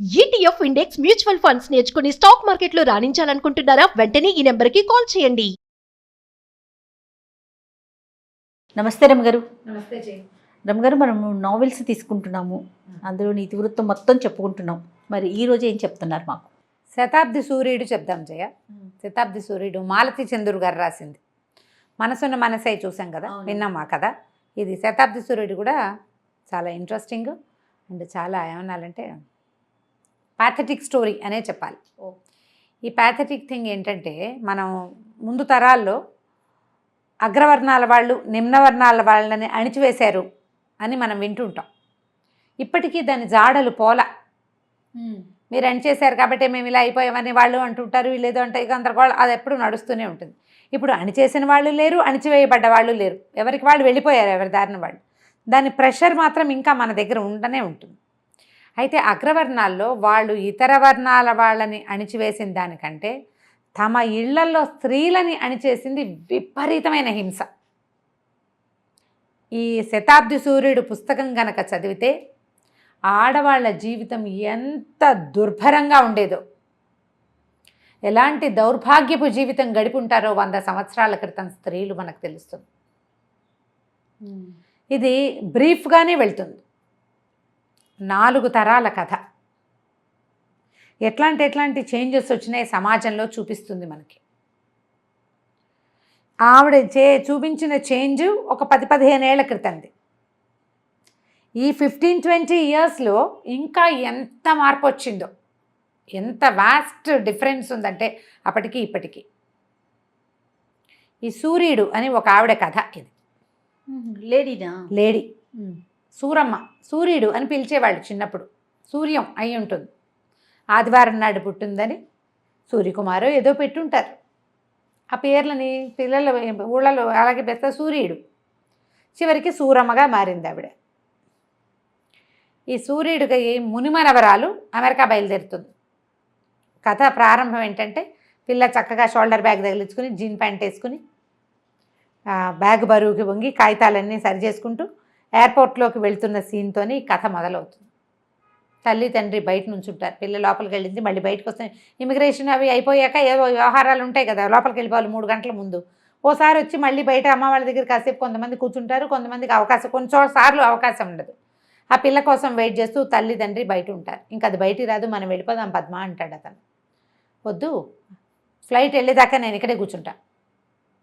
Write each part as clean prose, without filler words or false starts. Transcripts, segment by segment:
ETF index mutual funds నేర్చుకుని stock మార్కెట్లో రాణించాలనుకుంటున్నారా? వెంటనే ఈ నెంబర్కి కాల్ చేయండి. నమస్తే రమగారు. నమస్తే జై. రమగారు, మనం నావెల్స్ తీసుకుంటున్నాము, అందులో నీతి వృత్తం మొత్తం చెప్పుకుంటున్నాం. మరి ఈ రోజు ఏం చెప్తున్నారు మాకు? శతాబ్ది సూర్యుడు చెప్దాం జయ. శతాబ్ది సూర్యుడు మాలతి చంద్రుడు గారు రాసింది. మనసున్న మనసై చూసాం కదా, విన్నామా కదా. ఇది శతాబ్ది సూర్యుడు కూడా చాలా ఇంట్రెస్టింగ్ అండ్ చాలా ఏమనాలంటే ప్యాథటిక్ స్టోరీ అనే చెప్పాలి. ఈ ప్యాథటిక్ థింగ్ ఏంటంటే, మనం ముందు తరాల్లో అగ్రవర్ణాల వాళ్ళు నిమ్నవర్ణాల వాళ్ళని అణిచివేశారు అని మనం వింటుంటాం. ఇప్పటికీ దాని జాడలు పోల. మీరు అణిచేశారు కాబట్టి మేము ఇలా అయిపోయామని వాళ్ళు అంటుంటారు, వీళ్ళేదో అంటే గందరగోళం, అది ఎప్పుడు నడుస్తూనే ఉంటుంది. ఇప్పుడు అణిచేసిన వాళ్ళు లేరు, అణిచివేయబడ్డ వాళ్ళు లేరు, ఎవరికి వాళ్ళు వెళ్ళిపోయారు, ఎవరి దారిన వాళ్ళు. దాని ప్రెషర్ మాత్రం ఇంకా మన దగ్గర ఉండనే ఉంటుంది. అయితే అగ్రవర్ణాల్లో వాళ్ళు ఇతర వర్ణాల వాళ్ళని అణిచివేసిన దానికంటే తమ ఇళ్లల్లో స్త్రీలని అణిచేసింది విపరీతమైన హింస. ఈ శతాబ్ది సూర్యుడు పుస్తకం గనక చదివితే ఆడవాళ్ళ జీవితం ఎంత దుర్భరంగా ఉండేదో, ఎలాంటి దౌర్భాగ్యపు జీవితం గడిపి ఉంటారో 100 సంవత్సరాల క్రితం స్త్రీలు మనకు తెలుస్తుంది. ఇది బ్రీఫ్గానే వెళ్తుంది. 4 తరాల కథ. ఎట్లాంటి చేంజెస్ వచ్చినాయి సమాజంలో చూపిస్తుంది మనకి. ఆవిడ చూపించిన చేంజ్ ఒక 10-15 ఏళ్ల క్రితంది. ఈ 15-20 ఇయర్స్లో ఇంకా ఎంత మార్పు వచ్చిందో, ఎంత వాస్ట్ డిఫరెన్స్ ఉందంటే అప్పటికి ఇప్పటికీ. ఈ సూర్యుడు అని ఒక ఆవిడ కథ ఇది. లేడీ సూరమ్మ, సూర్యుడు అని పిలిచేవాళ్ళు చిన్నప్పుడు. సూర్యం అయి ఉంటుంది. ఆదివారం నాడు పుట్టిందని సూర్యకుమారో ఏదో పెట్టుంటారు. ఆ పేర్లని పిల్లల ఊళ్ళలో అలాగే పెద్ద సూర్యుడు. చివరికి సూరమ్మగా మారింది ఆవిడ. ఈ సూర్యుడికి మునిమనవరాలు అమెరికా బయలుదేరుతుంది. కథ ప్రారంభం ఏంటంటే, పిల్ల చక్కగా షోల్డర్ బ్యాగ్ తగిలించుకుని జీన్ ప్యాంట్ వేసుకుని బ్యాగ్ బరువుకి వంగి కాగితాలన్నీ సరి చేసుకుంటూ ఎయిర్పోర్ట్లోకి వెళ్తున్న సీన్తోని కథ మొదలవుతుంది. తల్లి తండ్రి బయట నుంచి ఉంటారు. పిల్ల లోపలికి వెళ్ళింది, మళ్ళీ బయటకు వస్తాయి. ఇమిగ్రేషన్ అవి అయిపోయాక ఏవో వ్యవహారాలు ఉంటాయి కదా, లోపలికి వెళ్ళిపోవాలి 3 గంటల ముందు. ఓసారి వచ్చి మళ్ళీ బయట అమ్మ వాళ్ళ దగ్గర కాసేపు కొంతమంది కూర్చుంటారు, కొంతమందికి అవకాశం, సార్లు అవకాశం ఉండదు. ఆ పిల్ల కోసం వెయిట్ చేస్తూ తల్లి తండ్రి బయట ఉంటారు. ఇంకా అది బయటికి రాదు, మనం వెళ్ళిపోదాం పద్మ అంటాడు అతను. వద్దు, ఫ్లైట్ వెళ్ళేదాకా నేను ఇక్కడే కూర్చుంటా,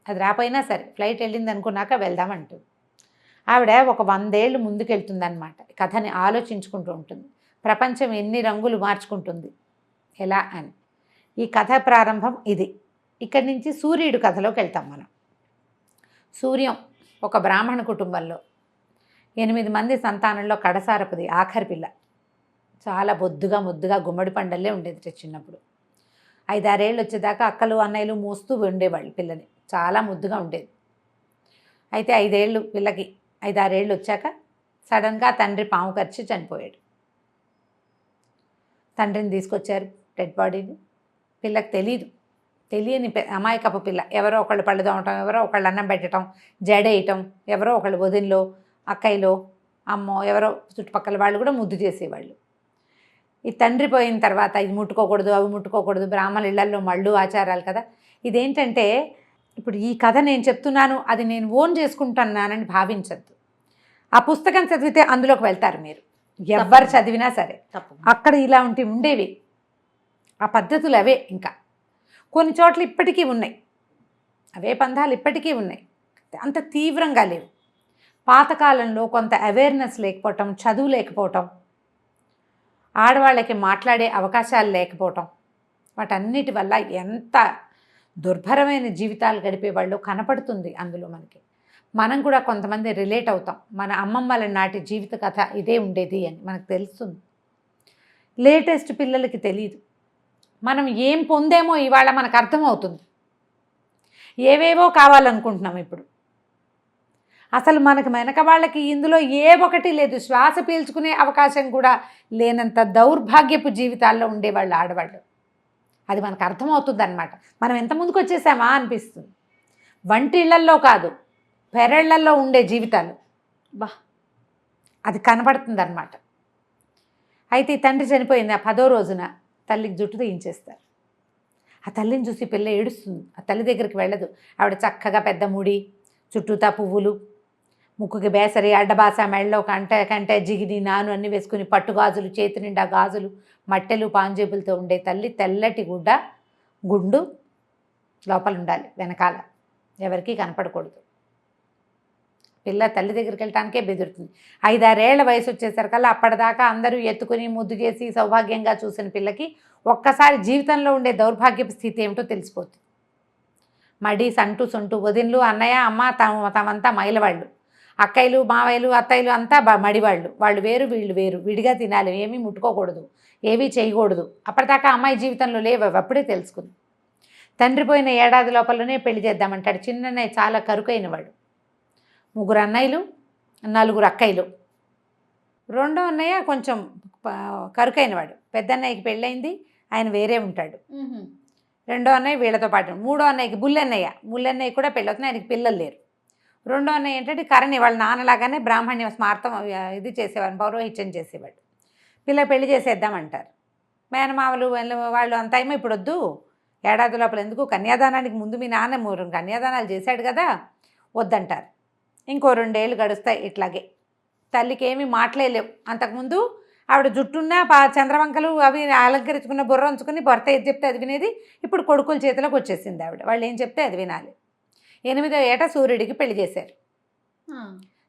అది రాపోయినా సరే ఫ్లైట్ వెళ్ళింది అనుకున్నాక వెళ్దామంటుంది. ఆవిడ ఒక 100 ఏళ్ళు ముందుకెళ్తుందన్నమాట. కథని ఆలోచించుకుంటూ ఉంటుంది. ప్రపంచం ఎన్ని రంగులు మార్చుకుంటుంది ఎలా అని. ఈ కథ ప్రారంభం ఇది. ఇక్కడి నుంచి సూర్యుడు కథలోకి వెళ్తాం మనం. సూర్యం ఒక బ్రాహ్మణ కుటుంబంలో 8 మంది సంతానంలో కడసారపుది, ఆఖరి పిల్ల. చాలా బొద్దుగా ముద్దుగా గుమ్మడి పండల్లే ఉండేది చిన్నప్పుడు. 5-6 ఏళ్ళు వచ్చేదాకా అక్కలు అన్నయ్యలు మోస్తూ ఉండేవాళ్ళు పిల్లని. చాలా ముద్దుగా ఉండేది. అయితే 5 ఏళ్ళు పిల్లకి, 5-6 ఏళ్ళు వచ్చాక సడన్గా తండ్రి పాము కరిచి చనిపోయాడు. తండ్రిని తీసుకొచ్చారు, డెడ్ బాడీని. పిల్లకి తెలియని అమాయకపు పిల్ల. ఎవరో ఒకళ్ళు పళ్ళు తోమటం, ఎవరో ఒకళ్ళు అన్నం పెట్టడం, జడేయటం, ఎవరో ఒకళ్ళు వదినలో అక్కయ్యలో అమ్మో ఎవరో చుట్టుపక్కల వాళ్ళు కూడా ముద్దు చేసేవాళ్ళు. ఈ తండ్రి పోయిన తర్వాత ఇది ముట్టుకోకూడదు, అవి ముట్టుకోకూడదు, బ్రాహ్మణ ఇళ్లల్లో మళ్ళు ఆచారాలు కదా. ఇదేంటంటే, ఇప్పుడు ఈ కథ నేను చెప్తున్నాను, అది నేను ఓన్ చేసుకుంటున్నానని భావించద్దు. ఆ పుస్తకం చదివితే అందులోకి వెళ్తారు మీరు, ఎవ్వరు చదివినా సరే. అక్కడ ఇలా ఉండేవి ఆ పద్ధతులు అవే. ఇంకా కొన్ని చోట్ల ఇప్పటికీ ఉన్నాయి అవే పంథాలు, ఇప్పటికీ ఉన్నాయి, అంత తీవ్రంగా లేవు. పాతకాలంలో కొంత అవేర్నెస్ లేకపోవటం, చదువు లేకపోవటం, ఆడవాళ్ళకి మాట్లాడే అవకాశాలు లేకపోవటం, వాటన్నిటి వల్ల ఎంత దుర్భరమైన జీవితాలు గడిపేవాళ్ళు కనపడుతుంది అందులో మనకి. మనం కూడా కొంతమంది రిలేట్ అవుతాం. మన అమ్మమ్మల నాటి జీవిత కథ ఇదే ఉండేది అని మనకు తెలుస్తుంది. లేటెస్ట్ పిల్లలకి తెలియదు. మనం ఏం పొందేమో ఇవాళ మనకు అర్థమవుతుంది. ఏవేవో కావాలనుకుంటున్నాం ఇప్పుడు. అసలు మనకు వెనక వాళ్ళకి ఇందులో ఏ ఒకటి లేదు. శ్వాస పీల్చుకునే అవకాశం కూడా లేనంత దౌర్భాగ్యపు జీవితాల్లో ఉండేవాళ్ళు ఆడవాళ్ళు. అది మనకు అర్థమవుతుంది అన్నమాట. మనం ఎంత ముందుకు వచ్చేసామా అనిపిస్తుంది. వంటిళ్లల్లో కాదు, పెరళ్లల్లో ఉండే జీవితాలు అది కనబడుతుంది అన్నమాట. అయితే ఈ తండ్రి చనిపోయింది ఆ 10వ రోజున తల్లికి జుట్టు తీయించేస్తారు. ఆ తల్లిని చూసి పిల్ల ఏడుస్తుంది. ఆ తల్లి దగ్గరికి వెళ్ళదు. ఆవిడ చక్కగా పెద్ద ముడి, చుట్టూతా పువ్వులు, ముక్కుకి బేసరి, అడ్డబాస, మెళ్ళలో కంటే జిగిని నాను అన్నీ వేసుకుని పట్టుగాజులు, చేతి నిండా గాజులు, మట్టెలు, పాంజేబులతో ఉండే తల్లి తెల్లటి గుండు లోపల ఉండాలి, వెనకాల ఎవరికీ కనపడకూడదు. పిల్ల తల్లి దగ్గరికి వెళ్ళటానికే బెదురుతుంది. 5-6 ఏళ్ల వయసు వచ్చేసరికల్లా అప్పటిదాకా అందరూ ఎత్తుకుని ముద్దు చేసి సౌభాగ్యంగా చూసిన పిల్లకి ఒక్కసారి జీవితంలో ఉండే దౌర్భాగ్యపు స్థితి ఏమిటో తెలిసిపోతుంది. మడి, సంటు, సొంటు, వదిన్లు, అన్నయ్య, అమ్మ తమంతా మైలవాళ్ళు, అక్కయ్యలు, మావయ్యలు, అత్తయ్యలు అంతా మడివాళ్ళు. వాళ్ళు వేరు, వీళ్ళు వేరు, విడిగా తినాలి, ఏమీ ముట్టుకోకూడదు, ఏమీ చేయకూడదు. అప్పటిదాకా అమ్మాయి జీవితంలో లేవు, అప్పుడే తెలుసుకుంది. తండ్రి పోయిన ఏడాది లోపలనే పెళ్లి చేద్దామంటాడు. చిన్నన్నయ్య చాలా కరుకైనవాడు. 3 అన్నయ్యలు, 4 అక్కయ్యలు. రెండో అన్నయ్య కొంచెం కరుకైనవాడు. పెద్దన్నయ్యకి పెళ్ళయింది, ఆయన వేరే ఉంటాడు. రెండో అన్నయ్య వీళ్ళతో పాటు. మూడో అన్నయ్యకి ముల్లన్నయ్య కూడా పెళ్ళవుతుంది, ఆయనకి పిల్లలు లేరు. రెండో అన్నయ్య ఏంటంటే కరణి వాళ్ళ నాన్నలాగానే బ్రాహ్మణ్య స్మార్థం ఇది చేసేవాడు, పౌరోహిత్యం చేసేవాడు. పిల్ల పెళ్లి చేసేద్దామంటారు. మేనమావలు వాళ్ళు అంతా ఏమో ఇప్పుడు వద్దు, ఏడాది లోపల ఎందుకు, కన్యాదానానికి ముందు మీ నాన్న 3 కన్యాదానాలు చేశాడు కదా, వద్దంటారు. ఇంకో 2 ఏళ్ళు గడుస్తాయి ఇట్లాగే. తల్లికి ఏమీ మాటలేలేవు. అంతకుముందు ఆవిడ జుట్టున్న చంద్రవంకలు అవి అలంకరించుకున్న బుర్ర ఉంచుకుని భర్త ఏది చెప్తే అది వినేది. ఇప్పుడు కొడుకుల చేతిలోకి వచ్చేసింది ఆవిడ. వాళ్ళు ఏం చెప్తే అది వినాలి. 8వ ఏట సూర్యుడికి పెళ్లి చేశారు.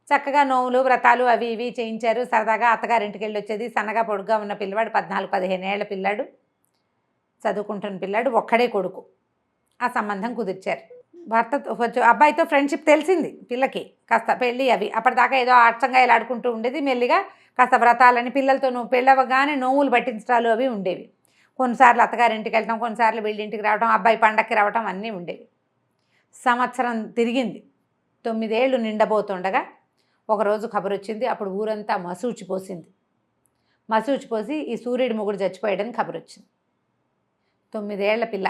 చక్కగా నోవులు, వ్రతాలు అవి ఇవి చేయించారు. సరదాగా అత్తగారింటికి వెళ్ళి వచ్చేది. సన్నగా పొడుగ్గా ఉన్న పిల్లవాడు, 14-15 ఏళ్ల పిల్లాడు, చదువుకుంటున్న పిల్లాడు, ఒక్కడే కొడుకు. ఆ సంబంధం కుదిర్చారు. భర్త అబ్బాయితో ఫ్రెండ్షిప్ తెలిసింది పిల్లకి, కాస్త పెళ్ళి అవి. అప్పటిదాకా ఏదో అచ్చంగా ఇలా ఆడుకుంటూ ఉండేది. మెల్లిగా కాస్త వ్రతాలని, పిల్లలతో పెళ్ళవగానే నోవులు పట్టించడాలు అవి ఉండేవి. కొన్నిసార్లు అత్తగారింటికి వెళ్ళటం, కొన్నిసార్లు వీళ్ళింటికి రావటం, అబ్బాయి పండక్కి రావటం అన్నీ ఉండేవి. సంవత్సరం తిరిగింది. 9 ఏళ్ళు నిండబోతుండగా ఒకరోజు కబురు వచ్చింది. అప్పుడు ఊరంతా మసూచిపోసింది. మసూచిపోసి ఈ సూర్యుడి మొగుడు చచ్చిపోయాడని కబురు వచ్చింది. 9 ఏళ్ల పిల్ల.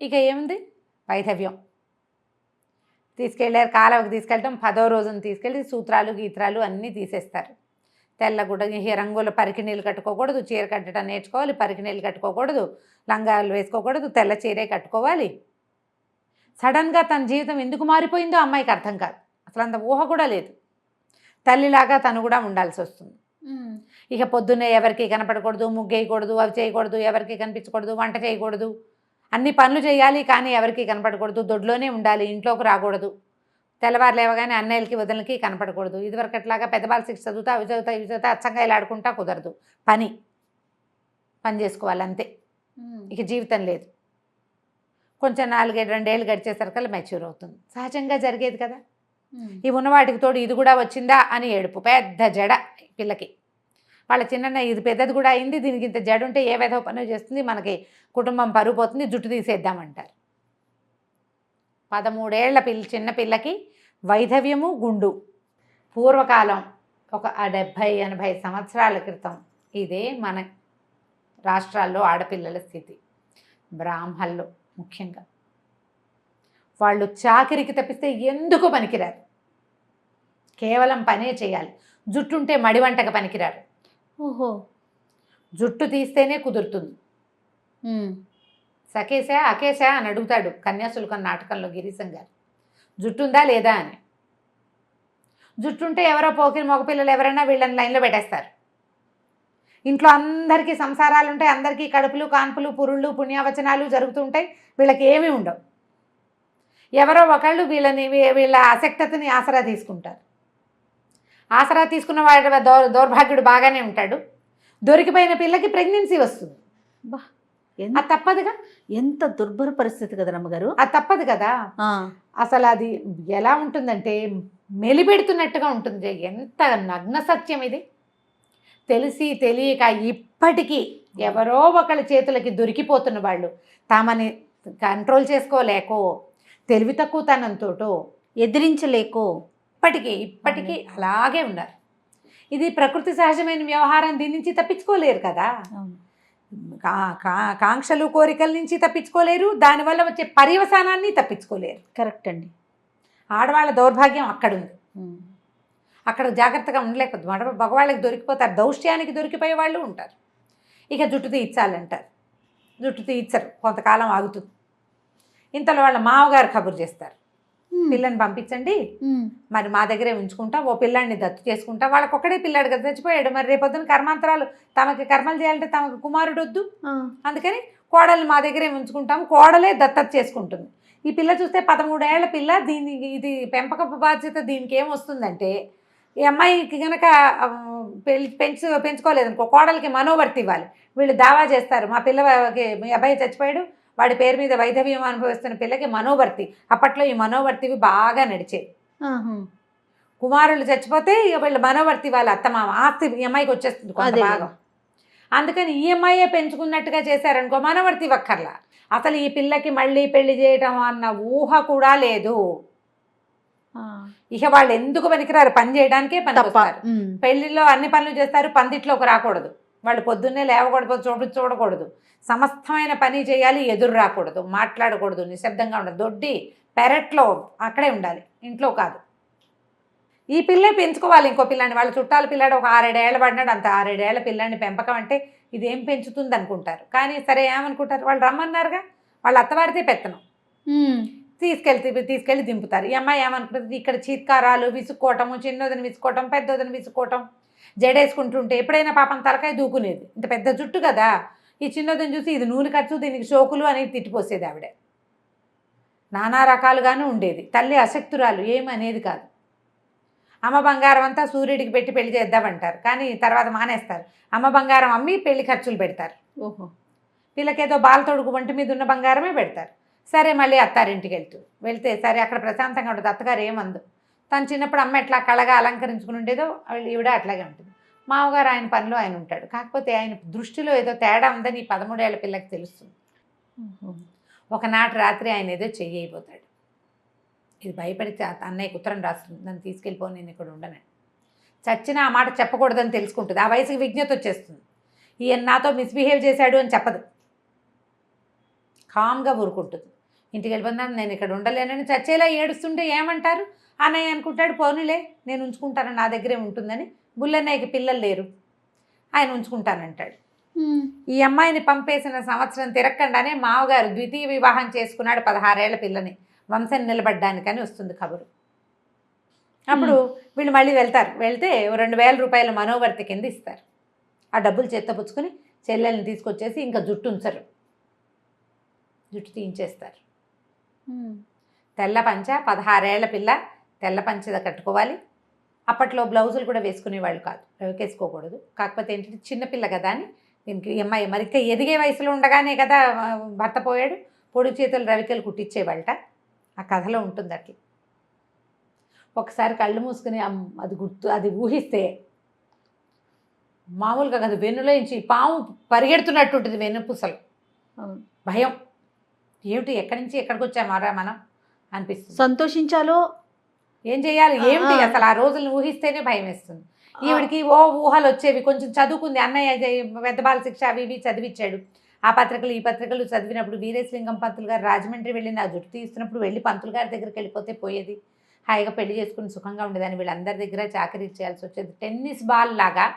ఇక ఏముంది, వైధవ్యం. తీసుకెళ్ళారు, కాలువకి తీసుకెళ్ళటం. 10వ రోజున తీసుకెళ్ళి సూత్రాలు గీత్రాలు అన్నీ తీసేస్తారు. తెల్లగుడ్డ, రంగుల పరికిణీళ్ళు కట్టుకోకూడదు, చీర కట్టడం నేర్చుకోవాలి, పరికిణీళ్ళు కట్టుకోకూడదు, లంగాలు వేసుకోకూడదు, తెల్ల చీరే కట్టుకోవాలి. సడన్గా తన జీవితం ఎందుకు మారిపోయిందో అమ్మాయికి అర్థం కాదు. అసలు అంత ఊహ కూడా లేదు. తల్లిలాగా తను కూడా ఉండాల్సి వస్తుంది. ఇక పొద్దున్నే ఎవరికి కనపడకూడదు, ముగ్గేయకూడదు, అవి చేయకూడదు, ఎవరికి కనిపించకూడదు, వంట చేయకూడదు, అన్ని పనులు చేయాలి, కానీ ఎవరికి కనపడకూడదు, దొడ్లోనే ఉండాలి, ఇంట్లోకి రాకూడదు. తెల్లవారు లేవగానే అన్నయ్యలకి వదినలకి కనపడకూడదు. ఇదివరకు అట్లాగా పెద్దవాళ్ళు 6 చదువుతా అవి చదువుతా అచ్చంగా ఇలా ఆడుకుంటా కుదరదు. పని చేసుకోవాలి అంతే. ఇక జీవితం లేదు. కొంచెం 4-2 ఏళ్ళు గడిచేసరికల్లా మెచ్యూర్ అవుతుంది. సహజంగా జరిగేది కదా. ఈ ఉన్నవాటికి తోడు ఇది కూడా వచ్చిందా అని ఏడుపు. పెద్ద జడ పిల్లకి. వాళ్ళ చిన్న ఇది పెద్దది కూడా అయింది, దీనికి ఇంత జడ ఉంటే ఏ విధవ పని చేస్తుంది, మనకి కుటుంబం పరుగు పోతుంది, జుట్టు తీసేద్దామంటారు. 13 ఏళ్ల చిన్న పిల్లకి వైధవ్యము, గుండు. పూర్వకాలం ఒక 70-80 సంవత్సరాల క్రితం ఇదే మన రాష్ట్రాల్లో ఆడపిల్లల స్థితి. బ్రాహ్మణులు ముఖ్యంగా వాళ్ళు చాకిరికి తప్పిస్తే ఎందుకు పనికిరారు. కేవలం పనే చేయాలి. జుట్టుంటే మడివంటకు పనికిరారు. ఓహో, జుట్టు తీస్తేనే కుదురుతుంది. సకేసా అకేసా అని అడుగుతాడు కన్యాశుల్కం నాటకంలో గిరీశం గారు. జుట్టుందా లేదా అని. జుట్టుంటే ఎవరో పోకిరి మగపిల్లలు ఎవరైనా వీళ్ళని లైన్లో పెట్టేస్తారు. ఇంట్లో అందరికీ సంసారాలు ఉంటాయి, అందరికీ కడుపులు, కాన్పులు, పురుళ్ళు, పుణ్యావచనాలు జరుగుతుంటాయి. వీళ్ళకి ఏమీ ఉండవు. ఎవరో ఒకళ్ళు వీళ్ళ అశక్తతని ఆసరా తీసుకుంటారు. ఆసరా తీసుకున్న వాడి దౌర్భాగ్యుడు బాగానే ఉంటాడు. దొరికిపోయిన పిల్లకి ప్రెగ్నెన్సీ వస్తుంది. అది తప్పదుగా. ఎంత దుర్భర పరిస్థితి కదా రమ్మగారు. అది తప్పదు కదా. అసలు అది ఎలా ఉంటుందంటే మెలిపెడుతున్నట్టుగా ఉంటుంది. ఎంత నగ్న సత్యం ఇది. తెలిసి తెలియక ఇప్పటికీ ఎవరో ఒకళ్ళ చేతులకి దొరికిపోతున్న వాళ్ళు తామని కంట్రోల్ చేసుకోలేకో, తెలివి తక్కువతనంతోటో, ఎదిరించలేకో ఇప్పటికీ అలాగే ఉన్నారు. ఇది ప్రకృతి సహజమైన వ్యవహారం. దీని నుంచి తప్పించుకోలేరు కదా. కాంక్షలు, కోరికల నుంచి తప్పించుకోలేరు. దానివల్ల వచ్చే పర్యవసానాన్ని తప్పించుకోలేరు. కరెక్ట్ అండి. ఆడవాళ్ళ దౌర్భాగ్యం అక్కడుంది. అక్కడ జాగ్రత్తగా ఉండలేకపోతే మగవాళ్ళకి దొరికిపోతారు, దౌష్ట్యానికి దొరికిపోయే వాళ్ళు ఉంటారు. ఇక జుట్టు తీయించాలంటారు, జుట్టు తీయించరు, కొంతకాలం ఆగుతుంది. ఇంతలో వాళ్ళ మామగారు కబురు చేస్తారు, పిల్లని పంపించండి, మరి మా దగ్గరే ఉంచుకుంటా, ఓ పిల్లాడిని దత్తు చేసుకుంటా. వాళ్ళకి ఒక్కడే పిల్లాడు కదా, చచ్చిపోయాడు. మరి రేపొద్దున కర్మాంతరాలు తమకి కర్మలు చేయాలంటే తమకు కుమారుడు వద్దు. అందుకని కోడల్ని మా దగ్గరే ఉంచుకుంటాము, కోడలే దత్తత చేసుకుంటుంది. ఈ పిల్ల చూస్తే 13 ఏళ్ల పిల్ల, దీనికి ఇది పెంపకపు బాధ్యత దీనికి ఏమొస్తుందంటే, ఈ అమ్మాయికి కనుక పెంచుకోలేదనుకో, కోడలికి మనోవర్తి ఇవ్వాలి. వీళ్ళు దావా చేస్తారు, మా పిల్లకి మీ అబ్బాయి చచ్చిపోయాడు, వాడి పేరు మీద వైధవ్యం అనుభవిస్తున్న పిల్లకి మనోవర్తి. అప్పట్లో ఈ మనోవర్తివి బాగా నడిచేది. కుమారులు చచ్చిపోతే ఇక వీళ్ళు మనోవర్తి వాళ్ళ అత్తమామ ఆస్తి ఈ అమ్మాయికి వచ్చేస్తుంది కొంత భాగం. అందుకని ఈ అమ్మాయే పెంచుకున్నట్టుగా చేశారనుకో, మనోవర్తి వక్కర్లా. అసలు ఈ పిల్లకి మళ్ళీ పెళ్లి చేయటం అన్న ఊహ కూడా లేదు. ఇక వాళ్ళు ఎందుకు పనికిరారు, పని చేయడానికే పనికొస్తారు. పెళ్లిలో అన్ని పనులు చేస్తారు, పందిట్లోకి రాకూడదు. వాళ్ళు పొద్దున్నే లేవకూడదు, చూడకూడదు, సమస్తమైన పని చేయాలి, ఎదురు రాకూడదు, మాట్లాడకూడదు, నిశ్శబ్దంగా ఉండదు, దొడ్డి పెరట్లో అక్కడే ఉండాలి, ఇంట్లో కాదు. ఈ పిల్లే పెంచుకోవాలి ఇంకో పిల్లాన్ని. వాళ్ళ చుట్టాల పిల్లాడు ఒక 6-7 ఏళ్ళ పడినాడు, అంత 6-7 ఏళ్ల పిల్లాన్ని పెంపకం అంటే ఇదేం పెంచుతుంది అనుకుంటారు. కానీ సరే ఏమనుకుంటారు, వాళ్ళు రమ్మన్నారుగా, వాళ్ళ అత్తవారితే పెత్తనం, తీసుకెళ్ళి దింపుతారు. ఈ అమ్మాయి ఏమనుకుంటుంది, ఇక్కడ చీత్కారాలు, విసుక్కోవటము, చిన్నోదని విసుకోవటం, పెద్దోదని విసుకోవటం, జడేసుకుంటుంటే ఎప్పుడైనా పాపం తలకాయ దూకునేది. ఇంత పెద్ద జుట్టు కదా, ఈ చిన్నదని చూసి ఇది నూనె ఖర్చు, దీనికి షోకులు అనేది తిట్టిపోసేది ఆవిడ. నానా రకాలుగానే ఉండేది. తల్లి అశక్తురాలు, ఏమనేది కాదు. అమ్మ బంగారం అంతా సూర్యుడికి పెట్టి పెళ్లి చేద్దామంటారు, కానీ తర్వాత మానేస్తారు. అమ్మ బంగారం అమ్మి పెళ్లి ఖర్చులు పెడతారు. వీళ్ళకేదో బాలతోడుకు ఒంటి మీద ఉన్న బంగారమే పెడతారు. సరే మళ్ళీ అత్తారింటికి వెళ్తే సరే అక్కడ ప్రశాంతంగా ఉంటుంది. అత్తగారు ఏమందు, తను చిన్నప్పుడు అమ్మ ఎట్లా కళగా అలంకరించుకుని ఉండేదో ఈవిడ అట్లాగే ఉంటుంది. మామగారు ఆయన పనిలో ఆయన ఉంటాడు. కాకపోతే ఆయన దృష్టిలో ఏదో తేడా ఉందని ఈ 13 ఏళ్ల పిల్లకి తెలుస్తుంది. ఒకనాటి రాత్రి ఆయన ఏదో చెయ్యిపోతాడు. ఇది భయపడి అన్నయ్యకి ఉత్తరం రాస్తుంది, నన్ను తీసుకెళ్ళిపో, నేను ఇక్కడ ఉండను. చచ్చిన ఆ మాట చెప్పకూడదని తెలుసుకుంటుంది. ఆ వయసుకి విజ్ఞత వచ్చేస్తుంది. ఈయన నాతో మిస్బిహేవ్ చేశాడు అని చెప్పదు, కామ్గా ఊరుకుంటుంది. ఇంటికి వెళ్ళిపోతున్నాను, నేను ఇక్కడ ఉండలేనని చచ్చేలా ఏడుస్తుంటే ఏమంటారు, అన్నయ్య అనుకుంటాడు, పోనీలే నేను ఉంచుకుంటాను, నా దగ్గరే ఉంటుందని. బుల్లన్నయ్యకి పిల్లలు లేరు, ఆయన ఉంచుకుంటానంటాడు. ఈ అమ్మాయిని పంపేసిన సంవత్సరం తిరగకుండానే మావగారు ద్వితీయ వివాహం చేసుకున్నాడు 16 ఏళ్ల పిల్లని, వంశం నిలబడ్డానికని వస్తుంది కబురు. అప్పుడు వీళ్ళు మళ్ళీ వెళ్తే 2000 రూపాయల మనోవర్తి కింద ఇస్తారు. ఆ డబ్బులు చేత్తో పుచ్చుకొని చెల్లెల్ని తీసుకొచ్చేసి ఇంకా జుట్టు ఉంచరు, జుట్టు తీయించేస్తారు. తెల్ల పంచ, 16 ఏళ్ల పిల్ల తెల్ల పంచ కట్టుకోవాలి. అప్పట్లో బ్లౌజులు కూడా వేసుకునేవాళ్ళు కాదు, రవికేసుకోకూడదు. కాకపోతే ఏంటంటే చిన్నపిల్ల కదా అని దీనికి అమ్మాయి మరి ఇంకా ఎదిగే వయసులో ఉండగానే కదా భర్త పోయాడు, పొడుగు చేతులు రవికలు కుట్టించేవాళ్ళట. ఆ కథలో ఉంటుంది అట్లా. ఒకసారి కళ్ళు మూసుకుని అది ఊహిస్తే మామూలుగా కదా, వెన్నులోంచి పాము పరిగెడుతున్నట్టు ఉంటుంది, వెన్నుపూసలు. భయం, ఏమిటి ఎక్కడి నుంచి ఎక్కడికి వచ్చామారా మనం అనిపిస్తుంది. సంతోషించాలో ఏం చేయాలి, ఏమిటి అసలు ఆ రోజులను ఊహిస్తేనే భయం వేస్తుంది. ఈవిడికి ఊహలు వచ్చేవి. కొంచెం చదువుకుంది, అన్నయ్య పెద్ద బాల శిక్ష అవి ఇవి చదివించాడు. ఆ పత్రికలు ఈ పత్రికలు చదివినప్పుడు వీరేశలింగం పంతులు గారు రాజమండ్రి వెళ్ళి నా జుట్టు తీస్తున్నప్పుడు వెళ్ళి పంతులు గారి దగ్గరికి వెళ్ళిపోతే పోయేది, హాయిగా పెళ్లి చేసుకుని సుఖంగా ఉండేదాన్ని. వీళ్ళందరి దగ్గర చాకరీ చేయాల్సి వచ్చేది. టెన్నిస్ బాల్ లాగా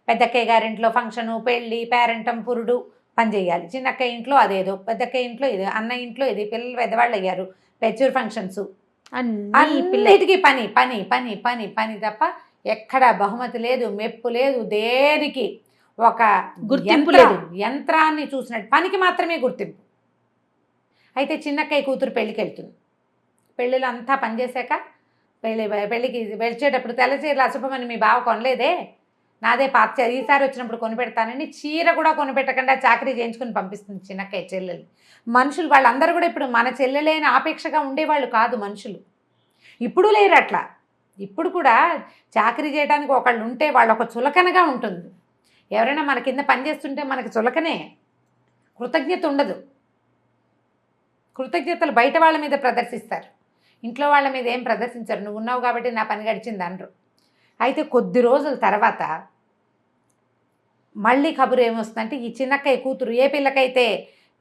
పెద్దక్కయ్య గారింట్లో ఫంక్షను, పెళ్ళి, పేరెంటం, పురుడు పని చేయాలి. చిన్నక్కయ్య ఇంట్లో అదేదో, పెద్దక్కయ్య ఇంట్లో ఇది, అన్న ఇంట్లో ఇది, పిల్లలు పెద్దవాళ్ళు అయ్యారు, పెచ్యూర్ ఫంక్షన్స్, అన్నిటికీ పని పని పని పని పని తప్ప ఎక్కడ బహుమతి లేదు, మెప్పు లేదు, దేనికి ఒక గుర్తింపు లేదు. యంత్రాన్ని చూసినట్టు పనికి మాత్రమే గుర్తింపు. అయితే చిన్నక్కయ్య కూతురు పెళ్ళికి వెళ్తుంది. పెళ్ళిలో అంతా పనిచేశాక పెళ్ళికి వెళ్ళేటప్పుడు తెల్ల చీరలు అశుభమని మీ బావ కొనలేదే, నాదే పాత చీర, ఈసారి వచ్చినప్పుడు కొనిపెడతానని చీర కూడా కొనిపెట్టకుండా చాకరీ చేయించుకుని పంపిస్తుంది చిన్నక్కయ్య చెల్లెలు. మనుషులు వాళ్ళందరూ కూడా ఇప్పుడు మన చెల్లెలేని ఆపేక్షగా ఉండేవాళ్ళు కాదు మనుషులు. ఇప్పుడు లేరు అట్లా. ఇప్పుడు కూడా చాకరీ చేయడానికి ఒకళ్ళు ఉంటే వాళ్ళు ఒక చులకనగా ఉంటుంది. ఎవరైనా మన కింద పనిచేస్తుంటే మనకి చులకనే, కృతజ్ఞత ఉండదు. కృతజ్ఞతలు బయట వాళ్ళ మీద ప్రదర్శిస్తారు, ఇంట్లో వాళ్ళ మీద ఏం ప్రదర్శించరు. నువ్వు ఉన్నావు కాబట్టి నా పని గడిచింది అనరు. అయితే కొద్ది రోజుల తర్వాత మళ్ళీ కబురు ఏమొస్తుందంటే, ఈ చిన్నక్కయ్య కూతురు ఏ పిల్లకైతే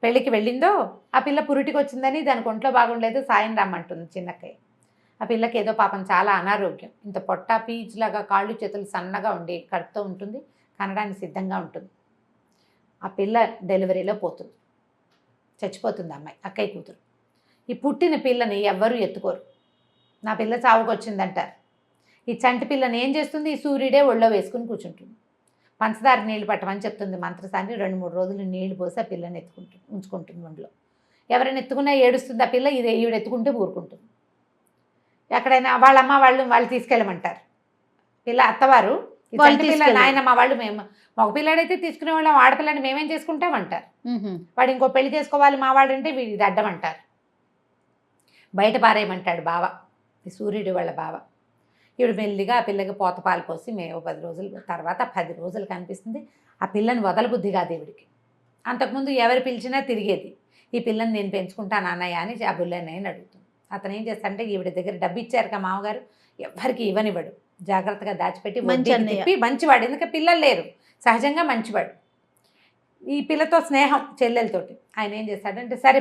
పెళ్ళికి వెళ్ళిందో ఆ పిల్ల పురిటికి వచ్చిందని దానికి ఒంట్లో బాగుండలేదు, సాయం రమ్మంటుంది చిన్నక్కయ్య. ఆ పిల్లకి ఏదో పాపం చాలా అనారోగ్యం, ఇంత పొట్ట పీచులాగా కాళ్ళు చేతులు సన్నగా ఉండి కడుపుతో ఉంటుంది, కనడానికి సిద్ధంగా ఉంటుంది. ఆ పిల్ల డెలివరీలో పోతుంది, చచ్చిపోతుంది అమ్మాయి, అక్కయ్య కూతురు. ఈ పుట్టిన పిల్లని ఎవ్వరూ ఎత్తుకోరు. నా పిల్ల చావుకు వచ్చిందంటారు. ఈ చంటి పిల్లని ఏం చేస్తుంది, ఈ సూర్యుడే ఒళ్ళో వేసుకుని కూర్చుంటుంది. పంచదార నీళ్ళు పట్టమని చెప్తుంది మంత్రసాన్ని. 2-3 రోజులు నీళ్లు పోసి ఆ పిల్లని ఉంచుకుంటుంది ఒంట్లో. ఎవరైనా ఎత్తుకున్నా ఏడుస్తుంది ఆ పిల్ల, ఇది ఈవిడ ఎత్తుకుంటే ఊరుకుంటుంది. ఎక్కడైనా వాళ్ళ అమ్మ వాళ్ళు తీసుకెళ్ళమంటారు. పిల్ల అత్తవారు ఈ చంటి పిల్ల నాయనమ్మ వాళ్ళు, మేము మగ పిల్లాడైతే తీసుకునే వాళ్ళం, ఆడపిల్లని మేమేం చేసుకుంటామంటారు. వాడు ఇంకో పెళ్లి చేసుకోవాలి మా వాడంటే వీడి అడ్డం అంటారు. బయట పారేయమంటాడు బావ, ఈ సూర్యుడు వాళ్ళ బావ. ఈవిడ మెల్లిగా ఆ పిల్లకి పోత పాలు పోసి 10 రోజుల తర్వాత 10 రోజులు కనిపిస్తుంది. ఆ పిల్లని వదలబుద్ధి కాదు ఈవిడికి. అంతకుముందు ఎవరు పిలిచినా తిరిగేది. ఈ పిల్లని నేను పెంచుకుంటాను అన్నయ్య అని ఆ బుల్లన్నయ్యని అడుగుతుంది. అతను ఏం చేస్తాడంటే, ఈవిడ దగ్గర డబ్బు ఇచ్చారు కదా మామగారు, ఎవ్వరికి ఇవ్వనివ్వడు, జాగ్రత్తగా దాచిపెట్టి తిప్పి మంచివాడు. ఎందుకంటే పిల్లలు లేరు, సహజంగా మంచివాడు. ఈ పిల్లతో స్నేహం చెల్లెలతోటి. ఆయన ఏం చేస్తాడంటే, సరే